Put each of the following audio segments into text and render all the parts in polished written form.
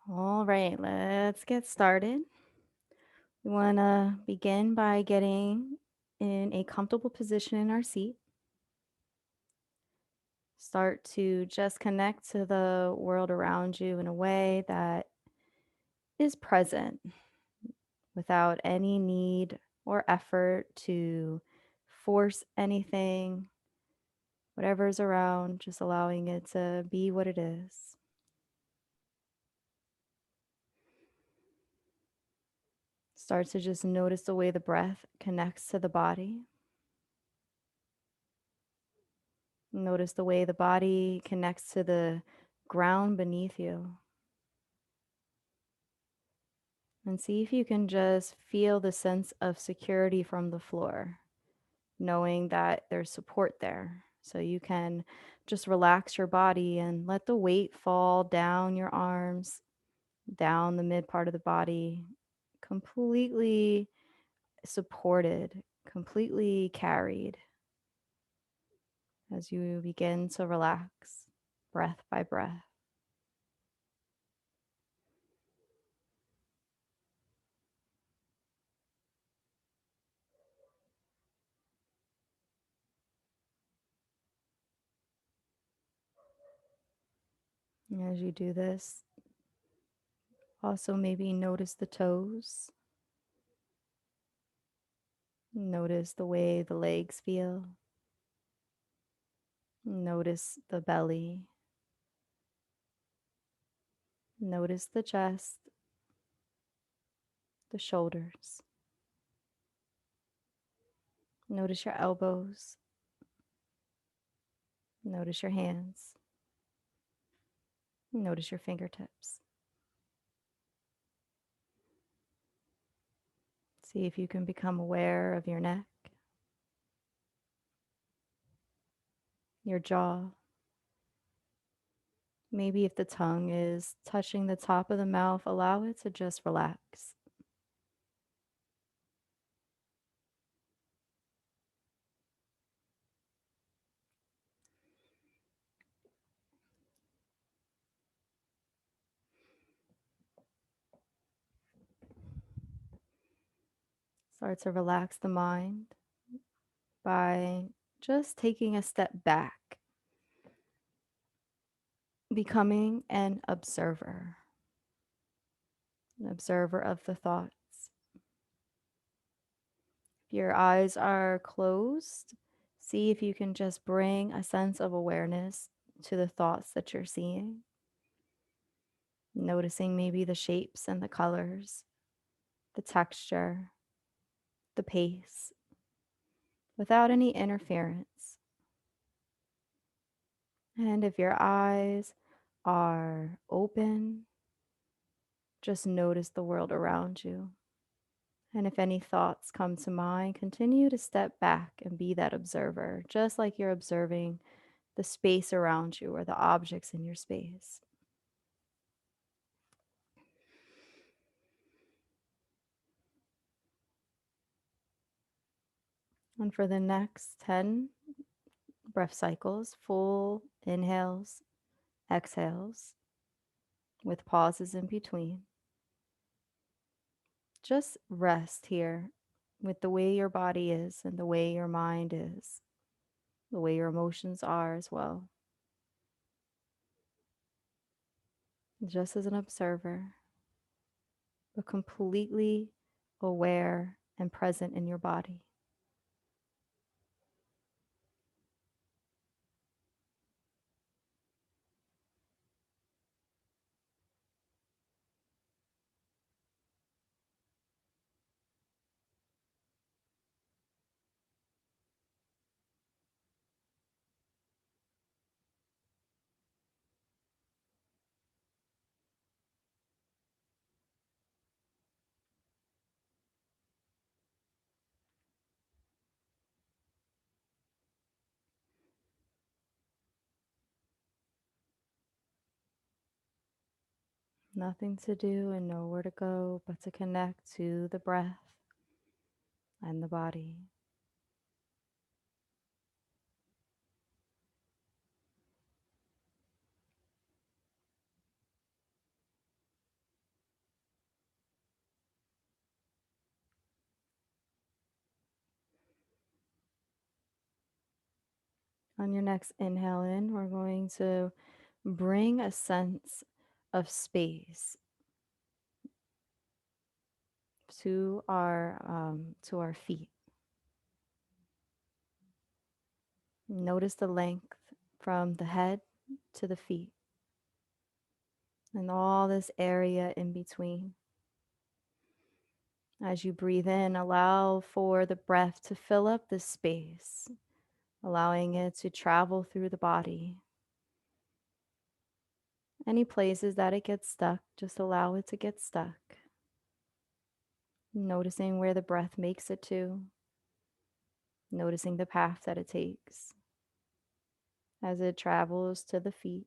All right, let's get started. We want to begin by getting in a comfortable position in our seat. Start to just connect to the world around you in a way that is present without any need or effort to force anything, whatever's around, just allowing it to be what it is. Start to just notice the way the breath connects to the body. Notice the way the body connects to the ground beneath you. And see if you can just feel the sense of security from the floor, knowing that there's support there. So you can just relax your body and let the weight fall down your arms, down the mid part of the body, completely supported, completely carried as you begin to relax breath by breath. And as you do this, also maybe notice the toes. Notice the way the legs feel. Notice the belly. Notice the chest, the shoulders. Notice your elbows. Notice your hands. Notice your fingertips. See if you can become aware of your neck, your jaw. Maybe if the tongue is touching the top of the mouth, allow it to just relax. Start to relax the mind by just taking a step back, becoming an observer of the thoughts. If your eyes are closed, see if you can just bring a sense of awareness to the thoughts that you're seeing, noticing maybe the shapes and the colors, the texture, the pace, without any interference. And if your eyes are open, just notice the world around you. And if any thoughts come to mind, continue to step back and be that observer, just like you're observing the space around you or the objects in your space. And for the next 10 breath cycles, full inhales, exhales, with pauses in between, just rest here with the way your body is and the way your mind is, the way your emotions are as well. Just as an observer, but completely aware and present in your body. Nothing to do and nowhere to go but to connect to the breath and the body. On your next inhale in, we're going to bring a sense of space to our feet. Notice the length from the head to the feet and all this area in between. As you breathe in, allow for the breath to fill up this space, allowing it to travel through the body. Any places that it gets stuck, just allow it to get stuck. Noticing where the breath makes it to, noticing the path that it takes as it travels to the feet.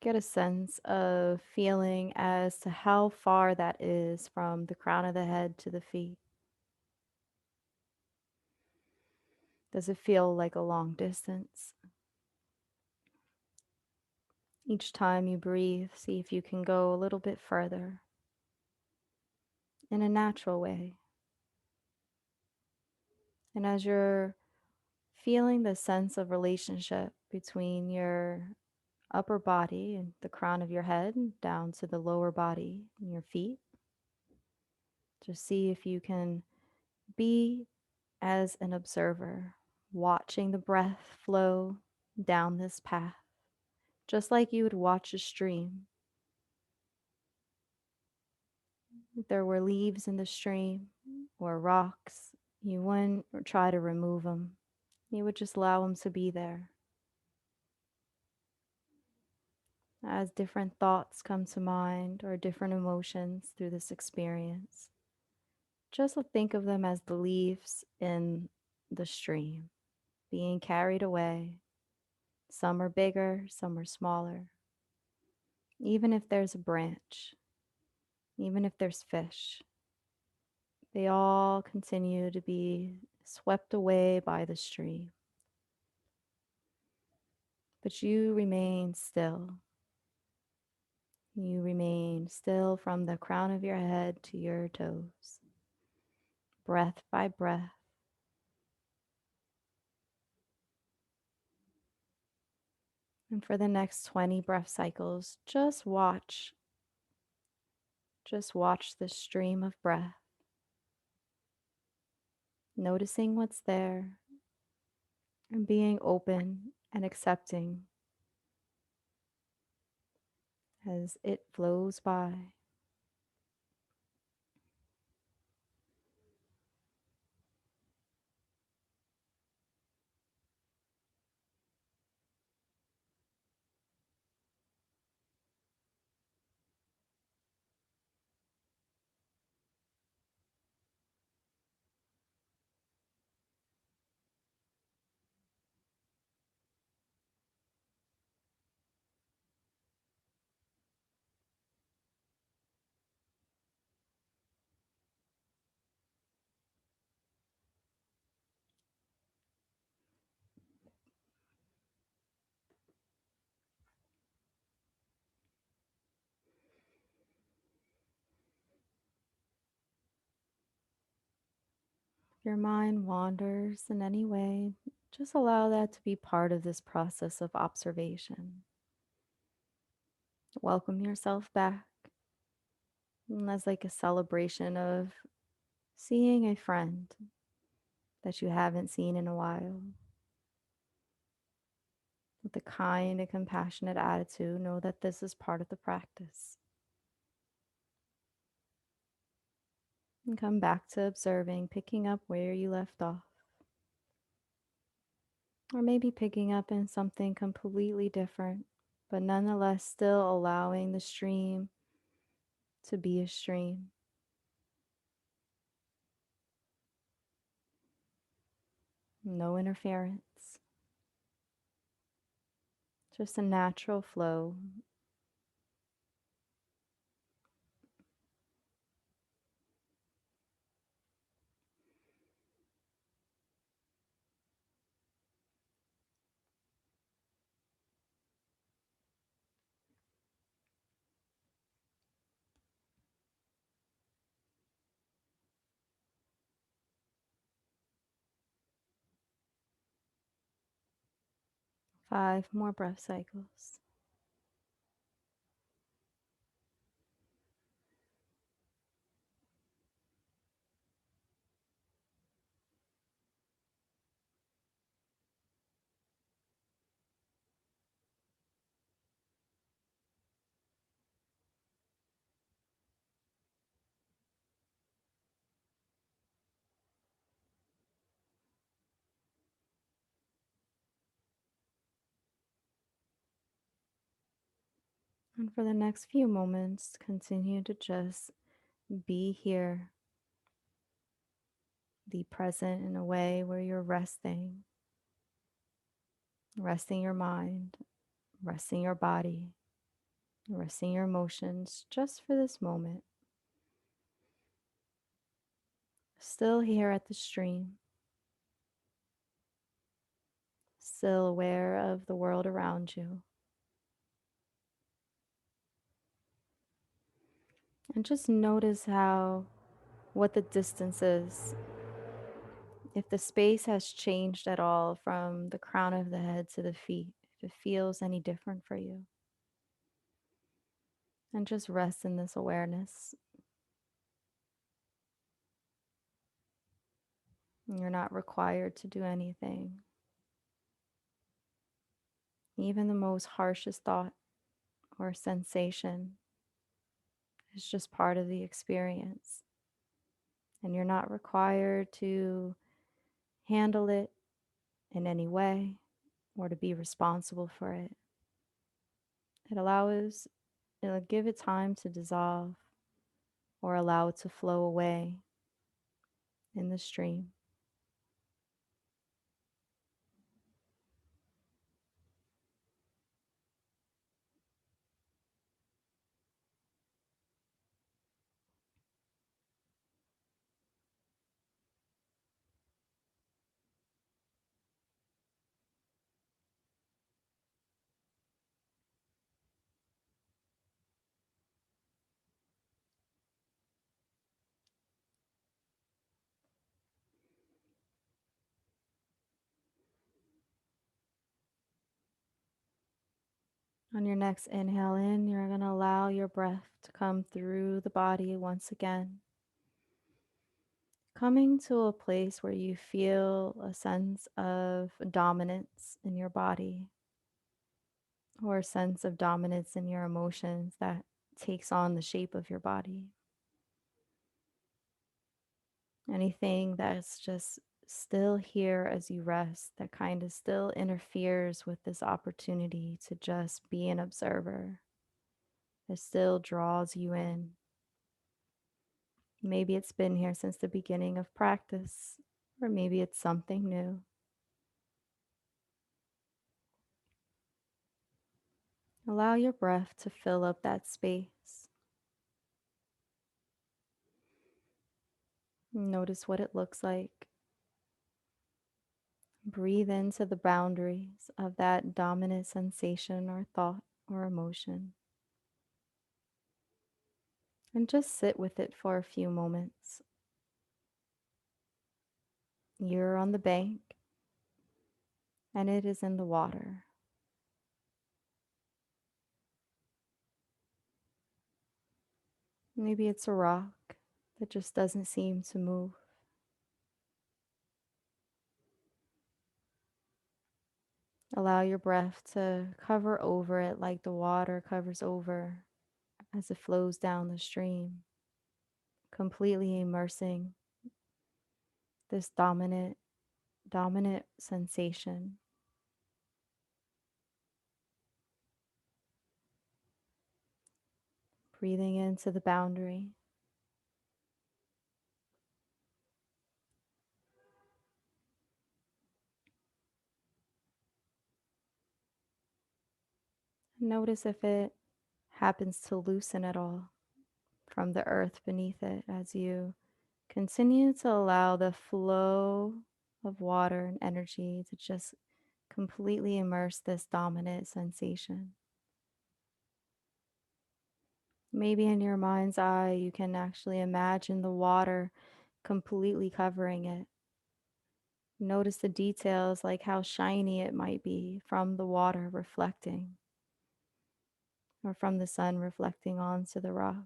Get a sense of feeling as to how far that is from the crown of the head to the feet. Does it feel like a long distance? Each time you breathe, see if you can go a little bit further in a natural way. And as you're feeling the sense of relationship between your upper body and the crown of your head down to the lower body and your feet, just see if you can be as an observer, watching the breath flow down this path, just like you would watch a stream. If there were leaves in the stream or rocks, you wouldn't try to remove them. You would just allow them to be there. As different thoughts come to mind or different emotions through this experience, just think of them as the leaves in the stream being carried away. Some are bigger, some are smaller. Even if there's a branch, even if there's fish, they all continue to be swept away by the stream. But you remain still. You remain still from the crown of your head to your toes, breath by breath. And for the next 20 breath cycles, just watch the stream of breath, noticing what's there and being open and accepting as it flows by. If your mind wanders in any way, just allow that to be part of this process of observation. Welcome yourself back. And that's like a celebration of seeing a friend that you haven't seen in a while. With a kind and compassionate attitude, know that this is part of the practice. And come back to observing, picking up where you left off. Or maybe picking up in something completely different, but nonetheless still allowing the stream to be a stream. No interference, just a natural flow. 5 more breath cycles. And for the next few moments, continue to just be here, be present in a way where you're resting, resting your mind, resting your body, resting your emotions just for this moment. Still here at the stream, still aware of the world around you. And just notice what the distance is. If the space has changed at all from the crown of the head to the feet, if it feels any different for you. And just rest in this awareness. You're not required to do anything. Even the most harshest thought or sensation is just part of the experience. And you're not required to handle it in any way or to be responsible for it. It'll give it time to dissolve or allow it to flow away in the stream. On your next inhale in, you're going to allow your breath to come through the body once again, coming to a place where you feel a sense of dominance in your body or a sense of dominance in your emotions that takes on the shape of your body. Anything that's just still here as you rest that kind of still interferes with this opportunity to just be an observer, that still draws you in. Maybe it's been here since the beginning of practice, or maybe it's something new. Allow your breath to fill up that space. Notice what it looks like. Breathe into the boundaries of that dominant sensation or thought or emotion. And just sit with it for a few moments. You're on the bank, and it is in the water. Maybe it's a rock that just doesn't seem to move. Allow your breath to cover over it like the water covers over as it flows down the stream, completely immersing this dominant sensation. Breathing into the boundary. Notice if it happens to loosen at all from the earth beneath it as you continue to allow the flow of water and energy to just completely immerse this dominant sensation. Maybe in your mind's eye, you can actually imagine the water completely covering it, Notice the details like how shiny it might be from the water reflecting or from the sun reflecting onto the rock.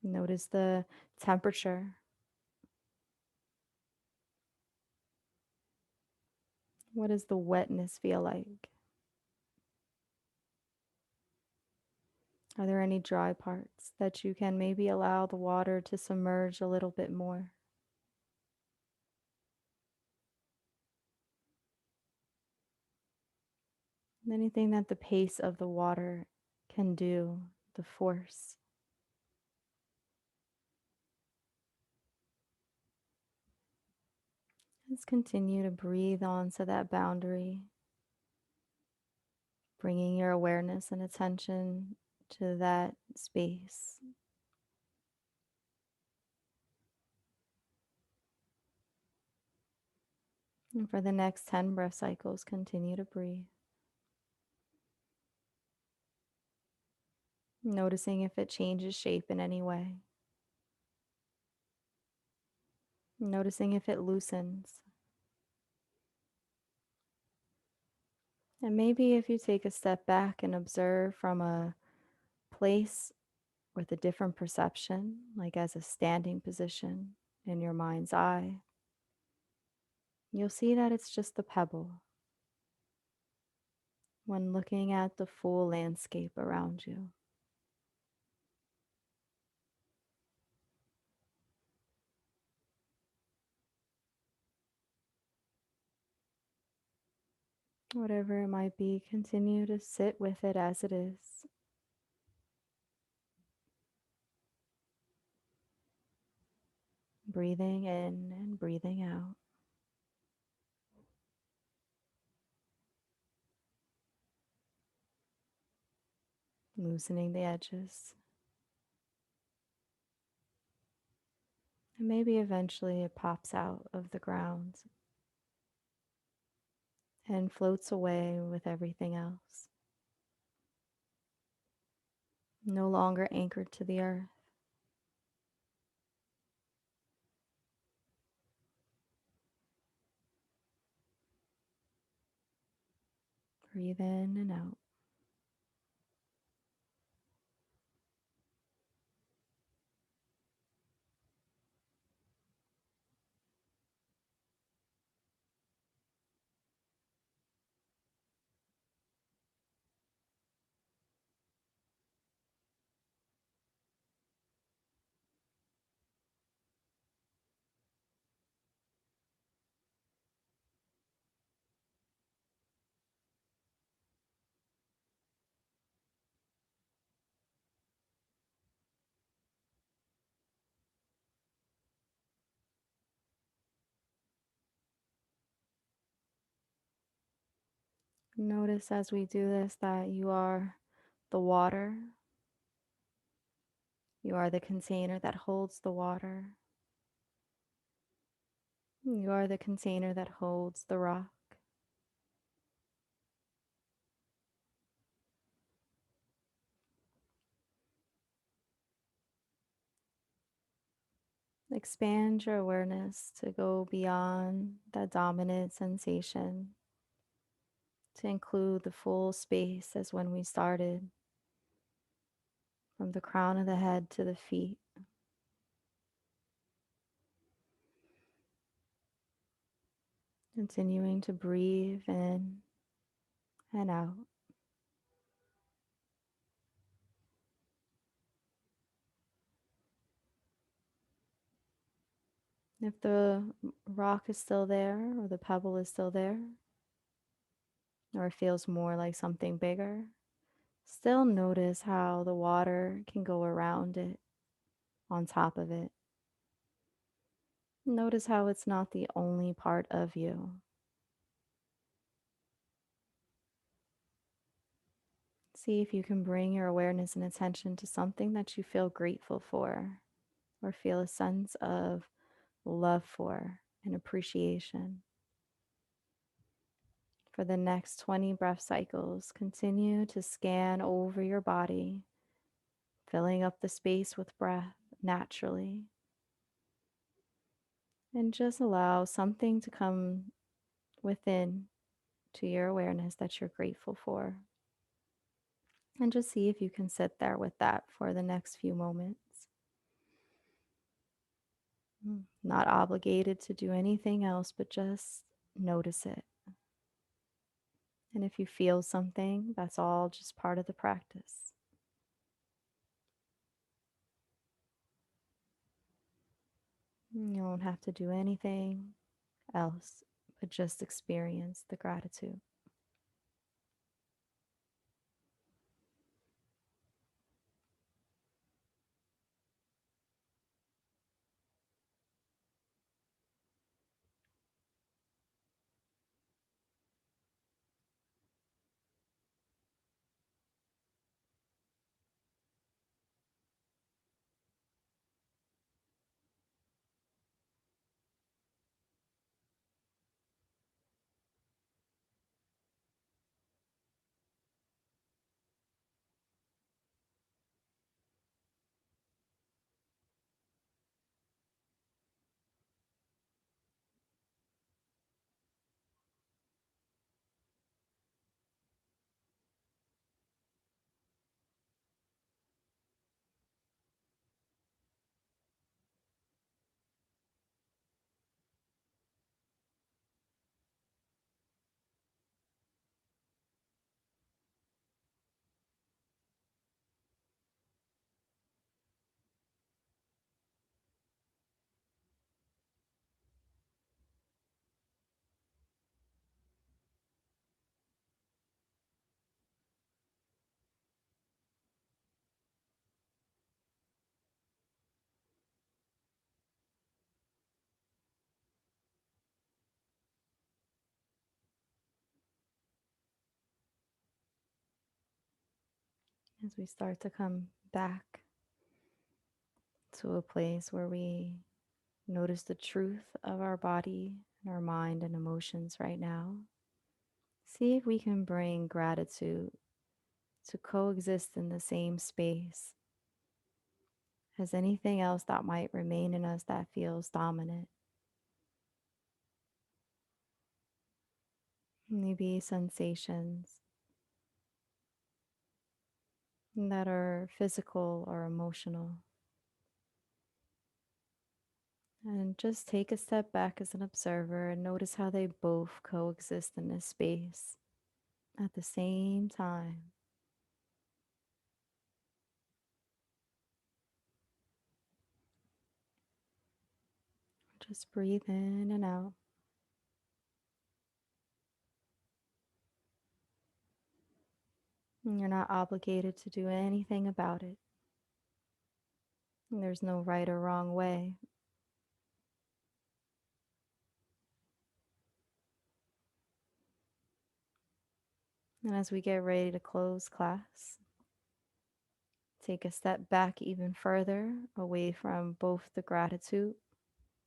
Notice the temperature. What does the wetness feel like? Are there any dry parts that you can maybe allow the water to submerge a little bit more? Anything that the pace of the water can do, the force. Just continue to breathe onto that boundary, bringing your awareness and attention to that space. And for the next 10 breath cycles, continue to breathe, noticing if it changes shape in any way, noticing if it loosens. And maybe if you take a step back and observe from a place with a different perception, like as a standing position in your mind's eye, you'll see that it's just a pebble when looking at the full landscape around you. Whatever it might be, continue to sit with it as it is. Breathing in and breathing out. Loosening the edges. And maybe eventually it pops out of the ground and floats away with everything else. No longer anchored to the earth. Breathe in and out. Notice as we do this that you are the water. You are the container that holds the water. You are the container that holds the rock. Expand your awareness to go beyond that dominant sensation, to include the full space as when we started, from the crown of the head to the feet. Continuing to breathe in and out. If the rock is still there or the pebble is still there, or it feels more like something bigger, still notice how the water can go around it, on top of it. Notice how it's not the only part of you. See if you can bring your awareness and attention to something that you feel grateful for or feel a sense of love for and appreciation. For the next 20 breath cycles, continue to scan over your body, filling up the space with breath naturally. And just allow something to come within to your awareness that you're grateful for. And just see if you can sit there with that for the next few moments. Not obligated to do anything else, but just notice it. And if you feel something, that's all just part of the practice. You don't have to do anything else, but just experience the gratitude. As we start to come back to a place where we notice the truth of our body and our mind and emotions right now, see if we can bring gratitude to coexist in the same space as anything else that might remain in us that feels dominant. Maybe sensations that are physical or emotional. And just take a step back as an observer and notice how they both coexist in this space at the same time. Just breathe in and out. And you're not obligated to do anything about it. And there's no right or wrong way. And as we get ready to close class, take a step back even further away from both the gratitude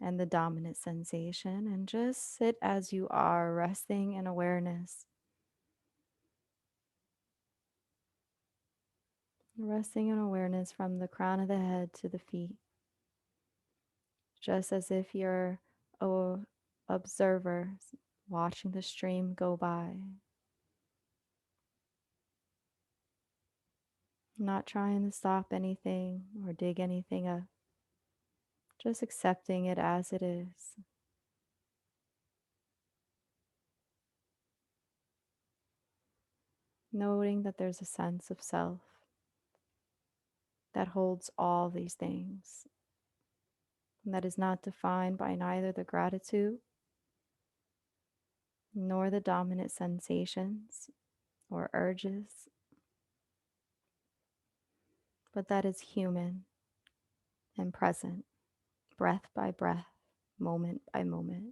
and the dominant sensation, and just sit as you are, resting in awareness. Resting in awareness from the crown of the head to the feet, just as if you're a observer watching the stream go by. Not trying to stop anything or dig anything up, just accepting it as it is. Noting that there's a sense of self that holds all these things, and that is not defined by neither the gratitude nor the dominant sensations or urges, but that is human and present, breath by breath, moment by moment.